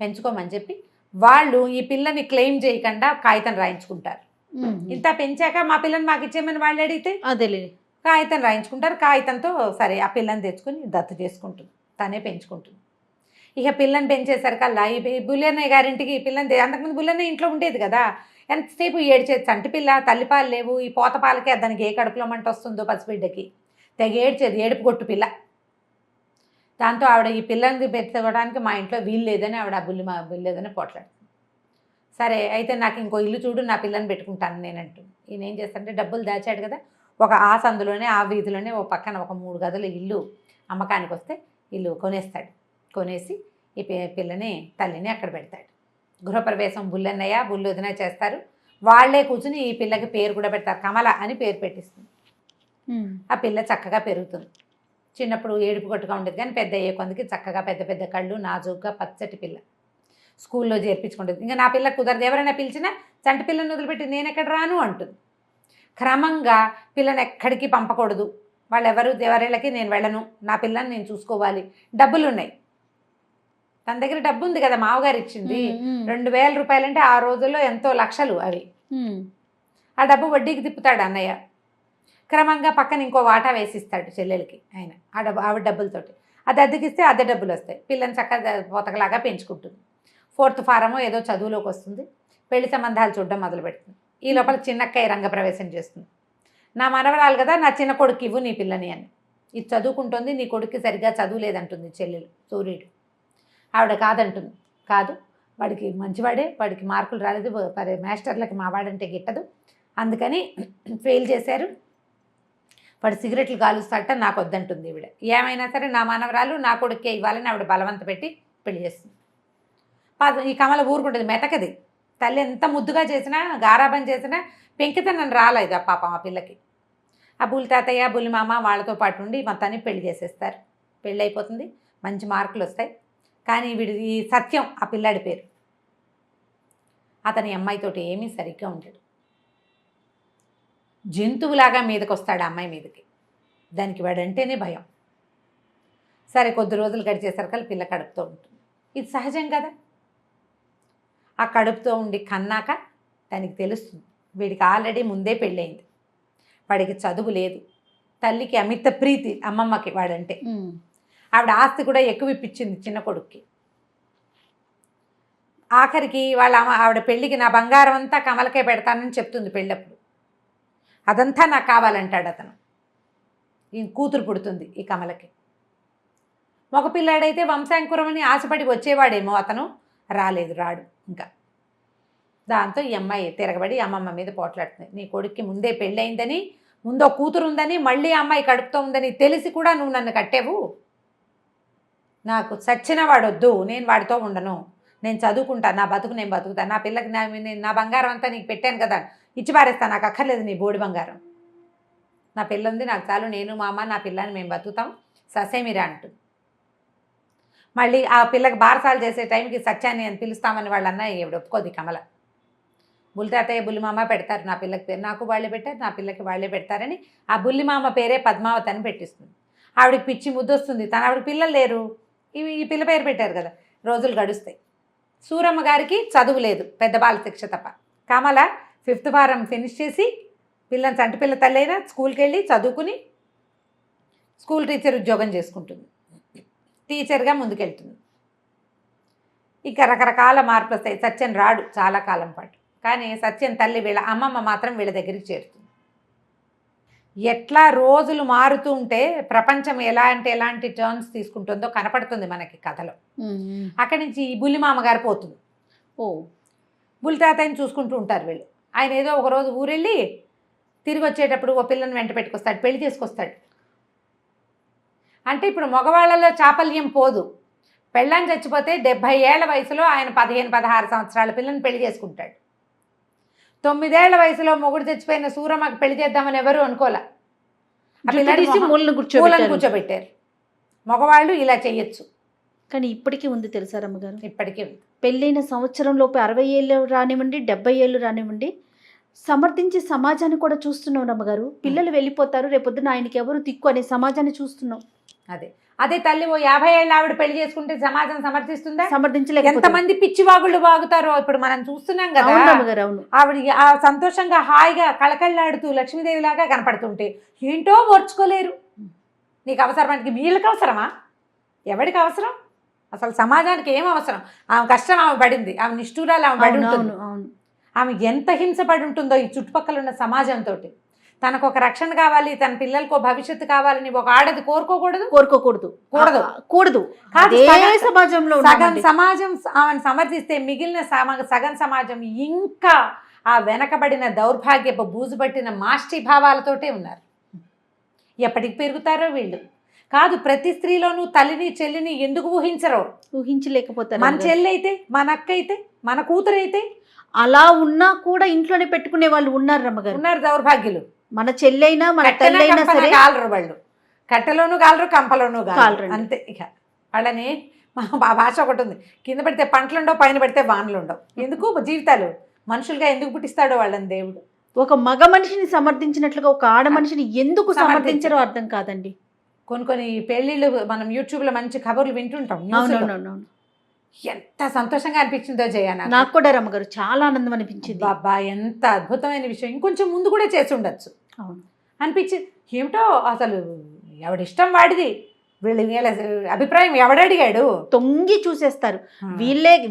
పెంచుకోమని చెప్పి వాళ్ళు ఈ పిల్లని క్లెయిమ్ చేయకుండా కాగితం రాయించుకుంటారు. ఇంత పెంచాక మా పిల్లని మాకు ఇచ్చేయమని వాళ్ళు అడిగితే అదేలే కాగితం రాయించుకుంటారు. కాగితంతో సరే ఆ పిల్లని తెచ్చుకొని దత్తు చేసుకుంటుంది, తనే పెంచుకుంటుంది. ఇక పిల్లని పెంచేసరికల్లా ఈ బుల్లన్నయ్య గారింటికి పిల్లని, అంతకుముందు బుల్లన్నయ్య ఇంట్లో ఉండేది కదా, ఎంతసేపు ఏడ్చేది. చంటి పిల్ల, తల్లిపాలు లేవు, ఈ పోతపాలకే దానికి ఏ కడుపులో మంట వస్తుందో పసిబిడ్డకి, తెగ ఏడ్చేది, ఏడుపు కొట్టు పిల్ల. దాంతో ఆవిడ ఈ పిల్లల్ని పెట్టుకోవడానికి మా ఇంట్లో వీలు లేదని ఆవిడ వీలు లేదని పోట్లాడుతుంది. సరే అయితే నాకు ఇంకో ఇల్లు చూడు, నా పిల్లని పెట్టుకుంటాను నేనంటూ. ఈయన ఏం చేస్తాడంటే, డబ్బులు దాచాడు కదా, ఒక ఆ సందులోనే ఆ వీధిలోనే ఓ పక్కన ఒక 3 గదుల ఇల్లు అమ్మకానికి వస్తే ఇల్లు కొనేస్తాడు. కొనేసి ఈ పిల్లని తల్లిని అక్కడ పెడతాడు. గృహప్రవేశం బుల్లన్నయ్య బుల్లొదిన చేస్తారు. వాళ్లే కూర్చుని ఈ పిల్లకి పేరు కూడా పెడతారు, కమల అని పేరు పెట్టిస్తుంది. ఆ పిల్ల చక్కగా పెరుగుతుంది. చిన్నప్పుడు ఏడుపు కొట్టుగా ఉండేది, కానీ పెద్ద అయ్యే కొందికి చక్కగా పెద్ద పెద్ద కళ్ళు, నాజుగ్గా పచ్చటి పిల్ల. స్కూల్లో చేర్పించుకుంటుంది. ఇంకా నా పిల్ల కుదరదు, ఎవరైనా పిలిచినా చంటి పిల్లని వదిలిపెట్టి నేను ఎక్కడ రాను అంటుంది. క్రమంగా పిల్లని ఎక్కడికి పంపకూడదు, ఎవరిళ్ళకి నేను వెళ్ళను, నా పిల్లని నేను చూసుకోవాలి. డబ్బులు ఉన్నాయి, తన దగ్గర డబ్బు ఉంది కదా, మామగారు ఇచ్చింది 2000 రూపాయలంటే ఆ రోజుల్లో ఎంతో లక్షలు అవి. ఆ డబ్బు వడ్డీకి తిప్పుతాడు అన్నయ్య. క్రమంగా పక్కన ఇంకో వాటా వేసిస్తాడు చెల్లెలకి ఆయన, ఆవిడ డబ్బులతోటి. అది అద్దెకిస్తే అద్దె డబ్బులు వస్తాయి. పిల్లని చక్కగా పోతకలాగా పెంచుకుంటుంది. 4th ఫారమో ఏదో చదువులోకి వస్తుంది, పెళ్లి సంబంధాలు చూడడం మొదలు పెడుతుంది. ఈ లోపల చిన్నక్కయ్య రంగప్రవేశం చేస్తుంది. నా మనవరాలు కదా, నా చిన్న కొడుకు ఇవ్వు నీ పిల్లని అని. ఇది చదువుకుంటుంది, నీ కొడుక్కి సరిగ్గా చదువు లేదంటుంది చెల్లెలు సూర్యుడు. ఆవిడ కాదంటుంది, కాదు వాడికి మంచివాడే, వాడికి మార్కులు రాలేదు, మాస్టర్లకి మావాడంటే గిట్టదు, అందుకని ఫెయిల్ చేశారు, వాడు సిగరెట్లు కాలుస్తాట, నాకు వద్దంటుంది ఈవిడ. ఏమైనా సరే నా మనవరాలు నా కొడుకే ఇవ్వాలని ఆవిడ బలవంత పెట్టి పెళ్లి చేస్తుంది. ఈ కమల ఊరుకుంటుంది, మెతకది. తల్లి ఎంత ముద్దుగా చేసినా గారాబం చేసినా పెంకితనం రాలేదు ఆ పాపం ఆ పిల్లకి. ఆ బుల్లి తాతయ్య బుల్లి మామ వాళ్ళతో పాటు ఉండి మొత్తాన్ని పెళ్లి చేసేస్తారు. పెళ్ళి అయిపోతుంది, మంచి మార్కులు వస్తాయి. కానీ ఈ సత్యం ఆ పిల్లాడి పేరు. అతని అమ్మాయితోటి ఏమీ సరిగ్గా ఉంటాడు, జంతువులాగా మీదకి వస్తాడు అమ్మాయి మీదకి. దానికి వాడంటేనే భయం. సరే కొద్ది రోజులు గడిచేసరికి పిల్ల కడుపుతో ఉంటుంది. ఇది సహజం కదా. ఆ కడుపుతో ఉండి కన్నాక దానికి తెలుస్తుంది, వీడికి ఆల్రెడీ ముందే పెళ్ళయింది, వాడికి చదువు లేదు, తల్లికి అమిత ప్రీతి అమ్మమ్మకి వాడంటే. ఆవిడ ఆస్తి కూడా ఎక్కువ ఇప్పించింది చిన్న కొడుక్కి. ఆఖరికి ఆవిడ పెళ్ళికి నా బంగారం అంతా కమలకే పెడతానని చెప్తుంది పెళ్ళప్పుడు. అదంతా నాకు కావాలంటాడు అతను. ఈ కూతురు పుడుతుంది ఈ కమలకి. మగపిల్లాడైతే వంశాంకురమని ఆశపడి వచ్చేవాడేమో అతను, రాడు ఇంకా. దాంతో ఈ అమ్మాయి తిరగబడి అమ్మమ్మ మీద పోట్లాడుతుంది. నీ కొడుక్కి ముందే పెళ్ళయిందని, ముందో కూతురు ఉందని, మళ్ళీ అమ్మాయి కడుపుతో ఉందని తెలిసి కూడా నువ్వు నన్ను కట్టేవు. నాకు చచ్చిన వాడొద్దు, నేను వాడితో ఉండను, నేను చదువుకుంటా, నా బతుకు నేను బతుకుతా, నా పిల్లకి నా బంగారం అంతా నీకు పెట్టాను కదా, ఇచ్చి పారేస్తాను, నాకు అక్కర్లేదు నీ బోడి బంగారం, నా పిల్ల ఉంది నాకు చాలు, నేను మా అమ్మ నా పిల్లని మేము బతుకుతాం, ససేమిరా అంటుంది. మళ్ళీ ఆ పిల్లకి బారసాలు చేసే టైంకి సత్యాన్ని అని పిలుస్తామని వాళ్ళన్నా ఈవిడ ఒప్పుకోదు కమల. బుల్లి తాతయ్య బుల్లి మామ పెడతారు నా పిల్లకి పేరు, నాకు వాళ్ళే పెట్టారు, నా పిల్లకి వాళ్ళే పెడతారని ఆ బుల్లి మామ పేరే పద్మావతి అని పెట్టిస్తుంది. ఆవిడకి పిచ్చి ముద్దొస్తుంది, ఆవిడ పిల్లలు లేరు, ఈ పిల్ల పేరు పెట్టారు కదా. రోజులు గడుస్తాయి. సూరమ్మ గారికి చదువు లేదు, పెద్ద బాల శిక్ష తప్ప. కమల 5th ఫారం ఫినిష్ చేసి పిల్లని చంటి పిల్ల తల్లైనా స్కూల్కి వెళ్ళి చదువుకుని స్కూల్ టీచర్ ఉద్యోగం చేసుకుంటుంది, టీచర్గా ముందుకెళ్తుంది. ఇక రకరకాల మార్పులు వస్తాయి. సత్యం రాడు చాలా కాలం పాటు, కానీ సత్యం తల్లి వీళ్ళ అమ్మమ్మ మాత్రం వీళ్ళ దగ్గరికి చేరుతుంది. ఎట్లా రోజులు మారుతూ ఉంటే ప్రపంచం ఎలాంటి టర్న్స్ తీసుకుంటుందో కనపడుతుంది మనకి కథలో. అక్కడి నుంచి ఈ బుల్లిమామ గారు పోతుంది. బుల్లి తాతయ్యని చూసుకుంటూ ఉంటారు వీళ్ళు. ఆయన ఏదో ఒకరోజు ఊరెళ్ళి తిరిగి వచ్చేటప్పుడు ఓ పిల్లని వెంట పెట్టుకొస్తాడు, పెళ్లి చేసుకొస్తాడు. అంటే ఇప్పుడు మగవాళ్ళలో చాపల్యం పోదు. పెళ్ళాన్ని చచ్చిపోతే 70 ఏళ్ల వయసులో ఆయన 15-16 సంవత్సరాల పిల్లని పెళ్లి చేసుకుంటాడు. 9 ఏళ్ల వయసులో మొగుడు చచ్చిపోయిన సూరమ్మకి పెళ్లి చేద్దామని ఎవరు అనుకోలే. మూలను కూర్చోబెట్టారు. మగవాళ్ళు ఇలా చెయ్యొచ్చు. కానీ ఇప్పటికీ ఉంది తెలుసా రమ్మగారు, ఇప్పటికీ ఉంది. పెళ్ళైన సంవత్సరంలోపు 60 ఏళ్ళు రానివ్వండి, 70 ఏళ్ళు రానివ్వండి, సమర్థించే సమాజాన్ని కూడా చూస్తున్నాం రమ్మగారు. పిల్లలు వెళ్ళిపోతారు, రేపొద్దున ఆయనకి ఎవరు దిక్కు అనే సమాజాన్ని చూస్తున్నాం. అదే తల్లి ఓ 50 ఏళ్ళ ఆవిడ పెళ్లి చేసుకుంటే సమాజం సమర్థిస్తుందా? సమర్థించలేదు. ఎంతమంది పిచ్చివాగుళ్ళు వాగుతారో ఇప్పుడు మనం చూస్తున్నాం కదా. అవును. ఆవిడ ఆ సంతోషంగా హాయిగా కళకళ్ళాడుతూ లక్ష్మీదేవి లాగా కనపడుతుంటే ఏంటో ఓర్చుకోలేరు. నీకు అవసరమానికి వీళ్ళకి అవసరమా? ఎవడికి అవసరం? అసలు సమాజానికి ఏం అవసరం? ఆమె కష్టం ఆమె పడింది, ఆమె నిష్ఠూరాలు ఆమె పడి ఉంటుంది. ఆమె ఎంత హింసపడి ఉంటుందో ఈ చుట్టుపక్కల ఉన్న సమాజంతో. తనకు ఒక రక్షణ కావాలి, తన పిల్లలకు భవిష్యత్తు కావాలని ఒక ఆడది కోరుకోకూడదు. సమాజంలో సగం సమాజం ఆమెను సమర్థిస్తే మిగిలిన సగం సమాజం ఇంకా ఆ వెనకబడిన దౌర్భాగ్యపు బూజుపట్టిన మాష్టి భావాలతోటే ఉన్నారు. ఎప్పటికి పెరుగుతారో వీళ్ళు. కాదు, ప్రతి స్త్రీలోనూ తల్లిని చెల్లిని ఎందుకు ఊహించలేకపోతారు. మన చెల్లి అయితే, మన అక్క అయితే, మన కూతురు అయితే అలా ఉన్నా కూడా ఇంట్లోనే పెట్టుకునే వాళ్ళు ఉన్నారు రమ్మగారు. ఉన్నారు దౌర్భాగ్యులు. మన చెల్లైనా మన తల్లైనా సరే కాలరు వాళ్ళు. కట్టెలోనూ కాలరు, కంపలోనూ కాలరు. అంతే. ఇక వాళ్ళని మా భాష ఒకటి ఉంది, కింద పెడితే పంటలుండవు, పైన పెడితే వానలుండవు. ఎందుకు జీవితాలు మనుషులుగా ఎందుకు పుట్టిస్తాడో వాళ్ళని దేవుడు. ఒక మగ మనిషిని సమర్థించినట్లుగా ఒక ఆడ మనిషిని ఎందుకు సమర్థించారో అర్థం కాదండి. కొన్ని పెళ్ళిళ్ళు మనం యూట్యూబ్లో మంచి ఖబర్లు వింటుంటాం. ఎంత సంతోషంగా అనిపించిందో జయానా. నాకు కూడా రమ్మగారు చాలా ఆనందం అనిపించింది. బాబా ఎంత అద్భుతమైన విషయం, ఇంకొంచెం ముందు కూడా చేసి ఉండొచ్చు అనిపించింది. ఏమిటో అసలు ఎవడిష్టం వాడిది, వీళ్ళ అభిప్రాయం ఎవడడిగాడు తొంగి చూసేస్తారు.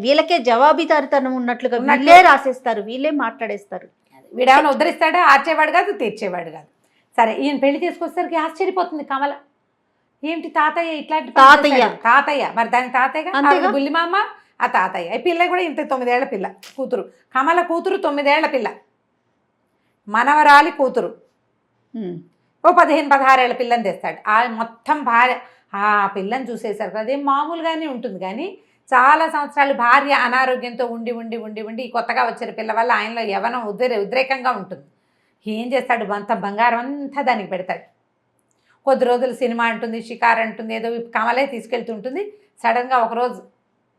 వీళ్ళకే జవాబుదారితనం ఉన్నట్లుగా వీళ్ళే రాసేస్తారు, వీళ్ళే మాట్లాడేస్తారు. వీడేమైనా ఉద్ధరిస్తాడా? ఆర్చేవాడు కాదు, తీర్చేవాడు కాదు. సరే, ఈయన పెళ్లి చేసుకొచ్చేసరికి ఆశ్చర్యపోతుంది కమల. ఏమిటి తాతయ్య ఇట్లాంటి తాతయ్య మరి దాని తాతయ్యగా బుల్లిమామ, ఆ తాతయ్య. ఈ పిల్ల కూడా ఇంత 9 ఏళ్ల పిల్ల కూతురు. కమల కూతురు 9 ఏళ్ల పిల్ల, మనవరాలి కూతురు ఓ 15-16 ఏళ్ల పిల్లని తెస్తాడు. ఆ మొత్తం భార్య ఆ పిల్లని చూసేసరికి అదేం మామూలుగానే ఉంటుంది, కానీ చాలా సంవత్సరాలు భార్య అనారోగ్యంతో ఉండి ఉండి ఉండి ఉండి ఈ కొత్తగా వచ్చిన పిల్ల వల్ల ఆయనలో యవ్వనం ఉద్రేకంగా ఉంటుంది. ఏం చేస్తాడు? అంత బంగారం అంతా దానికి పెడతాడు. కొద్ది రోజులు సినిమా అంటుంది, షికార్ అంటుంది, ఏదో కమలే తీసుకెళ్తుంటుంది. సడన్గా ఒకరోజు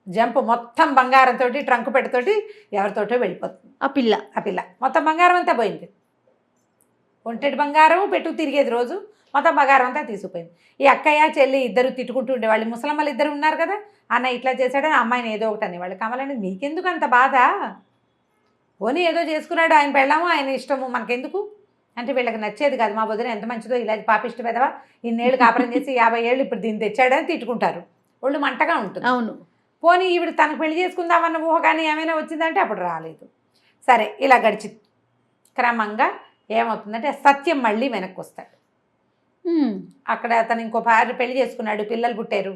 జంప్, మొత్తం బంగారంతో ట్రంక్ పెట్టతోటి ఎవరితోటో వెళ్ళిపోతుంది. ఆ పిల్ల మొత్తం బంగారం అంతా పోయింది. ఒంటెటి బంగారం పెట్టు తిరిగేది రోజు, మొత్తం బంగారం అంతా తీసుకుపోయింది. ఈ అక్కయ్య చెల్లి ఇద్దరు తిట్టుకుంటూ ఉండేవాళ్ళు. ముసలమ్మలు ఇద్దరు ఉన్నారు కదా, అన్న ఇట్లా చేశాడని అమ్మాయిని ఏదో ఒకటి అనేవాళ్ళు. కమలని మీకెందుకు అంత బాధ? పోనీ ఏదో చేసుకున్నాడు, ఆయన పెళ్ళాము, ఆయన ఇష్టము, మనకెందుకు అంటే వీళ్ళకి నచ్చేది కాదు. మా వదిన ఎంత మంచిదో, ఇలా పాపిష్టి పెదవా, ఇన్నేళ్ళు కాపురం చేసి 50 ఏళ్ళు ఇప్పుడు దీన్ని తెచ్చాడని తిట్టుకుంటారు. ఒళ్ళు మంటగా ఉంటుంది. అవును. పోనీ ఈవిడ తనకు పెళ్లి చేసుకుందామన్న ఊహ కానీ ఏమైనా వచ్చిందంటే అప్పుడు రాలేదు. సరే, ఇలా గడిచి క్రమంగా ఏమవుతుందంటే సత్యం మళ్ళీ వెనక్కి వస్తాడు. అక్కడ అతను ఇంకో భార్య పెళ్లి చేసుకున్నాడు, పిల్లలు పుట్టారు.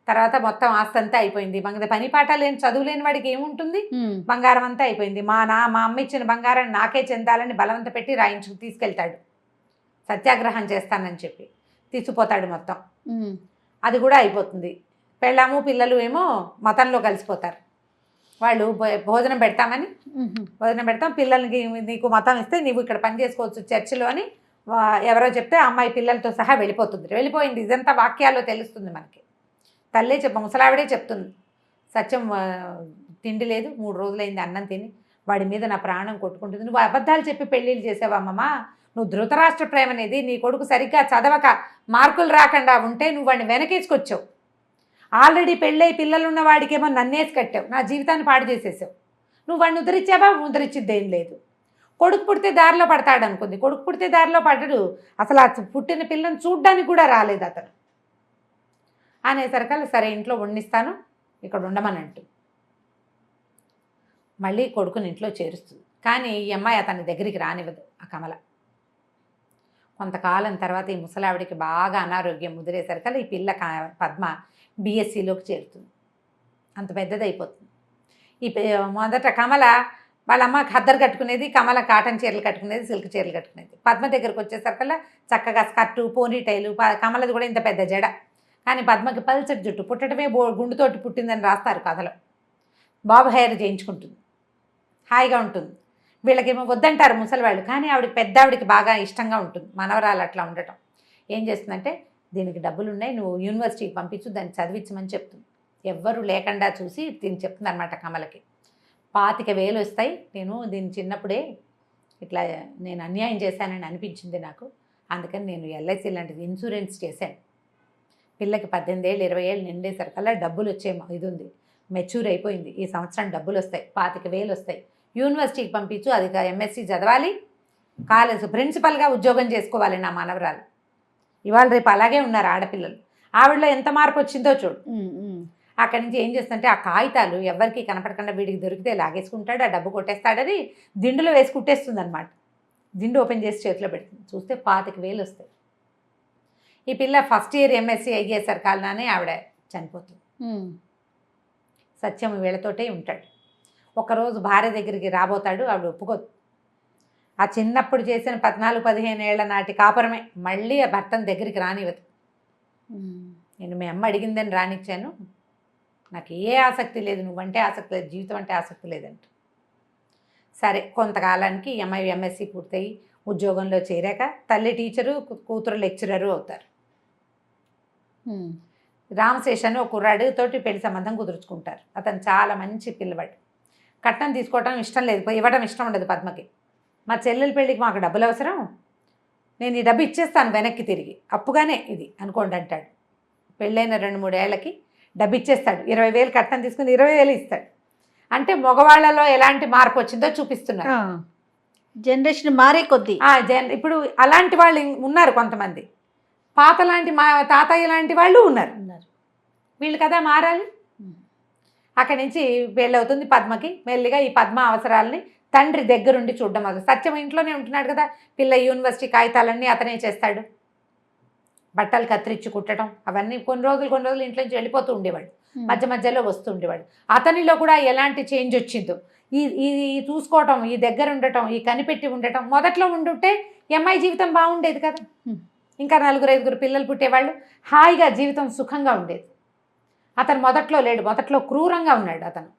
తర్వాత మొత్తం ఆస్తి అంతా అయిపోయింది. పని పాట లేని చదువు లేని వాడికి ఏముంటుంది? బంగారం అంతా అయిపోయింది. మా అమ్మ ఇచ్చిన బంగారాన్ని నాకే చెందాలని బలవంత పెట్టి తీసుకెళ్తాడు. సత్యాగ్రహం చేస్తానని చెప్పి తీసుకుపోతాడు మొత్తం. అది కూడా అయిపోతుంది. పెళ్ళాము పిల్లలు ఏమో మతంలో కలిసిపోతారు. వాళ్ళు భోజనం పెడతాం, పిల్లలకి నీకు మతం ఇస్తే నీవు ఇక్కడ పని చేసుకోవచ్చు చర్చిలో అని ఎవరో చెప్తే అమ్మాయి పిల్లలతో సహా వెళ్ళిపోయింది. ఇదంతా వాక్యాల్లో తెలుస్తుంది మనకి. తల్లే ముసలావిడే చెప్తుంది, సత్యం తిండి లేదు, 3 రోజులైంది అన్నం తిని, వాడి మీద నా ప్రాణం కొట్టుకుంటుంది. నువ్వు అబద్ధాలు చెప్పి పెళ్ళిళ్ళు చేసావమ్మమ్మ, నువ్వు ధృతరాష్ట్ర ప్రేమ అనేది నీ కొడుకు సరిగ్గా చదవక మార్కులు రాకుండా ఉంటే నువ్వు వాడిని వెనకేసుకొచ్చావు. ఆల్రెడీ పెళ్ళై పిల్లలున్న వాడికేమో నన్నేసి కట్టావు, నా జీవితాన్ని పాడు చేసేసావు. నువ్వు వాడిని ఉద్ధరించావా? ఉద్ధరించిద్దేం లేదు. కొడుకు పుడితే దారిలో పడతాడు అనుకుంది. కొడుకు పుడితే దారిలో పడ్డాడు. అసలు ఆ పుట్టిన పిల్లని చూడ్డానికి కూడా రాలేదు అతను. అనేసరికల్లా సరే ఇంట్లో వండిస్తాను, ఇక్కడ ఉండమనంటూ మళ్ళీ కొడుకుని ఇంట్లో చేరుస్తుంది. కానీ ఈ అమ్మాయి అతని దగ్గరికి రానివ్వదు ఆ కమల. కొంతకాలం తర్వాత ఈ ముసలావిడికి బాగా అనారోగ్యం ముదిరేసరికల్లా ఈ పిల్ల పద్మ బీఎస్సీలోకి చేరుతుంది. అంత పెద్దదైపోతుంది. మొదట కమల వాళ్ళ అమ్మ ఖద్దరు కట్టుకునేది, కమల కాటన్ చీరలు కట్టుకునేది, సిల్క్ చీరలు కట్టుకునేది. పద్మ దగ్గరికి వచ్చేసరికల్లా చక్కగా స్కర్టు, పోనీటైలు. కమలది కూడా ఇంత పెద్ద జడ. కానీ పద్మకి పల్చటి జుట్టు. పుట్టడమే గుండుతోటి పుట్టిందని రాస్తారు కథలో. బాబు హెయిర్ చేయించుకుంటుంది, హాయిగా ఉంటుంది. వీళ్ళకేమో వద్దంటారు ముసలివాళ్ళు, కానీ ఆవిడకి పెద్ద ఆవిడకి బాగా ఇష్టంగా ఉంటుంది మనవరాలు అట్లా ఉండటం. ఏం చేస్తుందంటే, దీనికి డబ్బులు ఉన్నాయి, నువ్వు యూనివర్సిటీకి పంపించు, దాన్ని చదివించమని చెప్తుంది. ఎవ్వరూ లేకుండా చూసి దీన్ని చెప్తుంది అనమాట కమలకి. 25,000 వస్తాయి, నేను దీన్ని చిన్నప్పుడే ఇట్లా నేను అన్యాయం చేశానని అనిపించింది నాకు, అందుకని నేను ఎల్ఐసి లాంటిది ఇన్సూరెన్స్ చేశాను. పిల్లకి 18 ఏళ్ళు 20 ఏళ్ళు నిండేసరికల్లా డబ్బులు వచ్చే ఇది ఉంది, మెచ్యూర్ అయిపోయింది, ఈ సంవత్సరం డబ్బులు వస్తాయి, 25,000 వస్తాయి, యూనివర్సిటీకి పంపించు, అది ఎంఎస్సీ చదవాలి, కాలేజ్ ప్రిన్సిపల్గా ఉద్యోగం చేసుకోవాలి నా మనవరాలు. ఇవాళ రేపు అలాగే ఉన్నారు ఆడపిల్లలు. ఆవిడలో ఎంత మార్పు వచ్చిందో చూడు. అక్కడి నుంచి ఏం చేస్తుందంటే, ఆ కాగితాలు ఎవరికి కనపడకుండా వీడికి దొరికితే లాగేసుకుంటాడు, ఆ డబ్బు కొట్టేస్తాడని దిండులో వేసి కుట్టేస్తుంది అనమాట. దిండు ఓపెన్ చేసి చేతిలో పెడుతుంది. చూస్తే 25,000 వస్తాయి. ఈ పిల్ల ఫస్ట్ ఇయర్ ఎంఎస్సీ అయ్యేసరికాలనే ఆవిడ చనిపోతుంది. సత్యం వీళ్ళతోటే ఉంటాడు. ఒకరోజు భార్య దగ్గరికి రాబోతాడు, ఆవిడ ఒప్పుకోదు. ఆ చిన్నప్పుడు చేసిన 14-15 ఏళ్ల నాటి కాపురమే మళ్ళీ ఆ భర్తను దగ్గరికి రానివ్వదు. నేను మీ అమ్మ అడిగిందని రానిచ్చాను, నాకు ఏ ఆసక్తి లేదు, నువ్వంటే ఆసక్తి లేదు, జీవితం అంటే ఆసక్తి లేదంట. సరే కొంతకాలానికి ఈ అమ్మాయి ఎంఎస్సీ పూర్తయి ఉద్యోగంలో చేరాక తల్లి టీచరు, కూతురు లెక్చరరు అవుతారు. రామశేష్ అని ఒక కుర్రాడితోటి పెళ్లి సంబంధం కుదుర్చుకుంటారు. అతను చాలా మంచి పిల్లవాడు. కట్నం తీసుకోవడం ఇష్టం లేదు, ఇవ్వడం ఇష్టం ఉండదు పద్మకి. మా చెల్లెల పెళ్ళికి మాకు డబ్బులు అవసరం, నేను ఈ డబ్బు ఇచ్చేస్తాను వెనక్కి తిరిగి, అప్పుగానే ఇది అనుకోండి అంటాడు. పెళ్ళైన 2-3 ఏళ్ళకి డబ్బు ఇచ్చేస్తాడు. 20,000 కట్నం తీసుకుని 20,000 ఇస్తాడు. అంటే మగవాళ్లలో ఎలాంటి మార్పు వచ్చిందో చూపిస్తున్నారు. జనరేషన్ మారే కొద్దీ ఇప్పుడు అలాంటి వాళ్ళు ఉన్నారు కొంతమంది. పాత లాంటి మా తాతయ్య లాంటి వాళ్ళు ఉన్నారు. వీళ్ళు కదా మారాలి. అక్కడి నుంచి పెళ్ళవుతుంది పద్మకి. మెల్లిగా ఈ పద్మ అవసరాలని తండ్రి దగ్గరుండి చూడడం అది. సత్యం ఇంట్లోనే ఉంటున్నాడు కదా, పిల్ల యూనివర్సిటీ కాగితాలన్నీ అతనే చేస్తాడు. బట్టలు కత్తిరించి కుట్టడం అవన్నీ కొన్ని రోజులు ఇంట్లో నుంచి వెళ్ళిపోతూ ఉండేవాడు, మధ్య మధ్యలో వస్తూ ఉండేవాడు. అతనిలో కూడా ఎలాంటి చేంజ్ వచ్చిందో, ఈ చూసుకోవటం, ఈ దగ్గర ఉండటం, ఈ కనిపెట్టి ఉండటం. మొదట్లో ఉండుంటే అమ్మాయి జీవితం బాగుండేది కదా, ఇంకా 4-5 పిల్లలు పుట్టేవాళ్ళు, హాయిగా జీవితం సుఖంగా ఉండేది. అతను మొదట్లో లేడు, మొదట్లో క్రూరంగా ఉన్నాడు. అతను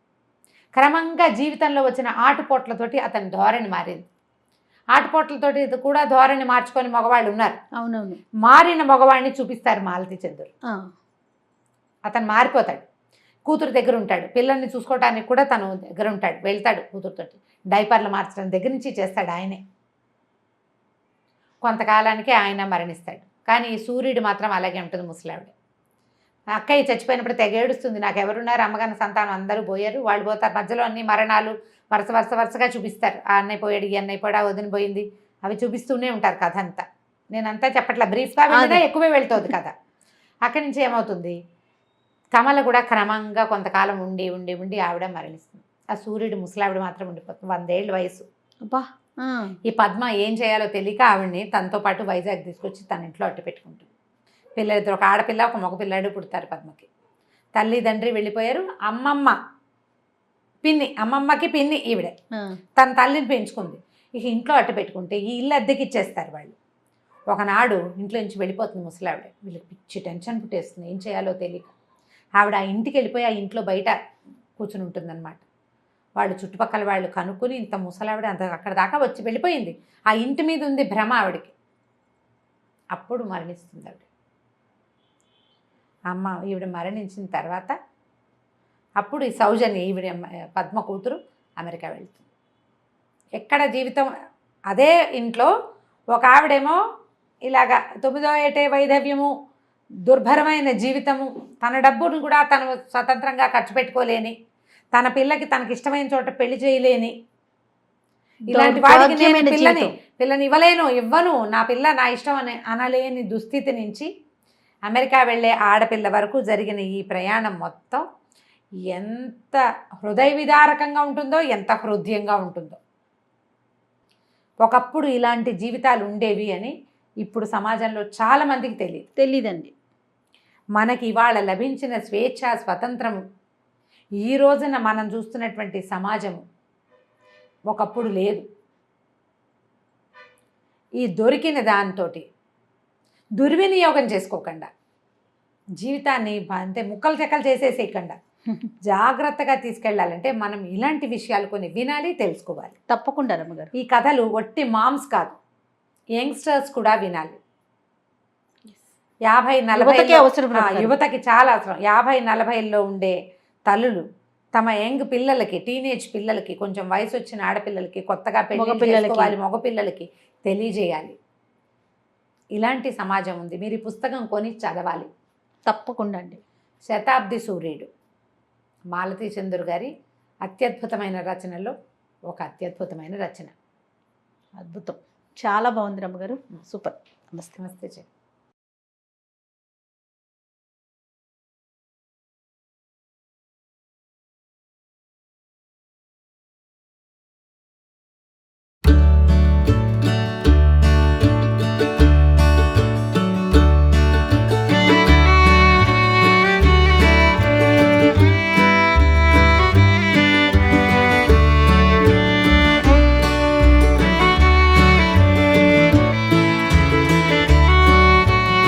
క్రమంగా జీవితంలో వచ్చిన ఆటుపోట్లతోటి అతని ధోరణి మారింది. ఆటుపోట్లతోటి కూడా ధోరణి మార్చుకొని మగవాళ్ళు ఉన్నారు. అవునవును. మారిన మగవాడిని చూపిస్తారు మాలతి చంద్రుడు. అతను మారిపోతాడు, కూతురు దగ్గర ఉంటాడు, పిల్లల్ని చూసుకోవడానికి కూడా తను దగ్గర ఉంటాడు, వెళ్తాడు కూతురుతోటి. డైపర్లు మార్చడం దగ్గర నుంచి చేస్తాడు ఆయనే. కొంతకాలానికి ఆయన మరణిస్తాడు. కానీ ఈ సూర్యుడు మాత్రం అలాగే ఉంటుంది. ముసలావిడ అక్కయ్య చచ్చిపోయినప్పుడు తెగ ఏడుస్తుంది, నాకు ఎవరున్నారు, అమ్మగారి సంతానం అందరూ పోయారు, వాళ్ళు పోతారు. మధ్యలో అన్ని మరణాలు వరుసగా చూపిస్తారు. ఆ అన్నయ్య పోయాడు, ఈ అన్నయ్య పోయాడు, ఆ వదిన పోయింది, అవి చూపిస్తూనే ఉంటారు కథ అంతా. నేనంతా చెప్పట్లా, బ్రీఫ్గా వెళ్ళినా ఎక్కువే వెళ్తుంది కథ. అక్కడి నుంచి ఏమవుతుంది, కమల కూడా క్రమంగా కొంతకాలం ఉండి ఉండి ఉండి ఆవిడ మరణిస్తుంది. ఆ సూర్యుడు ముసలావిడ మాత్రం ఉండిపోతుంది, 100 ఏళ్ళ వయసు. అబ్బా. ఈ పద్మ ఏం చేయాలో తెలియక ఆవిడ్ని తనతో పాటు వైజాగ్ తీసుకొచ్చి తన ఇంట్లో అట్టు పెట్టుకుంటుంది. పిల్లలిద్దరు, ఒక ఆడపిల్ల ఒక మగ పిల్లాడు పుడతారు పద్మకి. తల్లి తండ్రి వెళ్ళిపోయారు. అమ్మమ్మకి పిన్ని ఈవిడే తన తల్లిని పెంచుకుంది. ఇక ఇంట్లో అట్టు పెట్టుకుంటే ఈ ఇల్లు అద్దెకి ఇచ్చేస్తారు వాళ్ళు. ఒకనాడు ఇంట్లో నుంచి వెళ్ళిపోతుంది ముసలావిడ. వీళ్ళకి పిచ్చి టెన్షన్ పుట్టేస్తుంది, ఏం చేయాలో తెలియక. ఆవిడ ఆ ఇంటికి వెళ్ళిపోయి ఆ ఇంట్లో బయట కూర్చుని ఉంటుందన్నమాట. వాళ్ళు చుట్టుపక్కల వాళ్ళు కనుక్కొని ఇంత ముసలావిడ అంత అక్కడ దాకా వచ్చి వెళ్ళిపోయింది, ఆ ఇంటి మీద ఉంది భ్రమ ఆవిడకి. అప్పుడు మరణిస్తుంది ఆవిడ. ఈవిడ మరణించిన తర్వాత అప్పుడు ఈ సౌజన్య ఈవిడ పద్మ కూతురు అమెరికా వెళ్తుంది. ఎక్కడ జీవితం అదే ఇంట్లో ఒక ఆవిడేమో ఇలాగా 9వ ఏటే వైధవ్యము, దుర్భరమైన జీవితము, తన డబ్బును కూడా తను స్వతంత్రంగా ఖర్చు పెట్టుకోలేని, తన పిల్లకి తనకి ఇష్టమైన చోట పెళ్లి చేయలేని, ఇలాంటి వాడికి నేను పిల్లని ఇవ్వను, నా పిల్ల నా ఇష్టం అని అనలేని దుస్థితి నుంచి అమెరికా వెళ్ళే ఆడపిల్ల వరకు జరిగిన ఈ ప్రయాణం మొత్తం ఎంత హృదయ విదారకంగా ఉంటుందో, ఎంత హృదయంగా ఉంటుందో. ఒకప్పుడు ఇలాంటి జీవితాలు ఉండేవి అని ఇప్పుడు సమాజంలో చాలామందికి తెలీదండి. మనకి ఇవాళ లభించిన స్వేచ్ఛ, స్వతంత్రము, ఈ రోజున మనం చూస్తున్నటువంటి సమాజము ఒకప్పుడు లేదు. ఈ దొరికిన దాంతో దుర్వినియోగం చేసుకోకుండా, జీవితాన్ని అంతే ముక్కలు చెక్కలు చేసేసేయకుండా జాగ్రత్తగా తీసుకెళ్ళాలంటే మనం ఇలాంటి విషయాలు కొన్ని వినాలి, తెలుసుకోవాలి. తప్పకుండా రమ్మగారు. ఈ కథలు ఒట్టి మామ్స్ కాదు, యంగ్స్టర్స్ కూడా వినాలి. 50-40 అవసరం, యువతకి చాలా అవసరం. 50-40లో ఉండే తల్లులు తమ యంగ్ పిల్లలకి, టీనేజ్ పిల్లలకి, కొంచెం వయసు వచ్చిన ఆడపిల్లలకి, కొత్తగా పెళ్లి మగపిల్లలకి తెలియజేయాలి. ఇలాంటి సమాజం ఉంది. మీరు ఈ పుస్తకం కొని చదవాలి. తప్పకుండా అండి. శతాబ్ది సూర్యుడు మాలతీ చందూర్ గారి అత్యద్భుతమైన రచనలో ఒక అత్యద్భుతమైన రచన. అద్భుతం, చాలా బాగుంది రమ్మగారు. సూపర్. నమస్తే.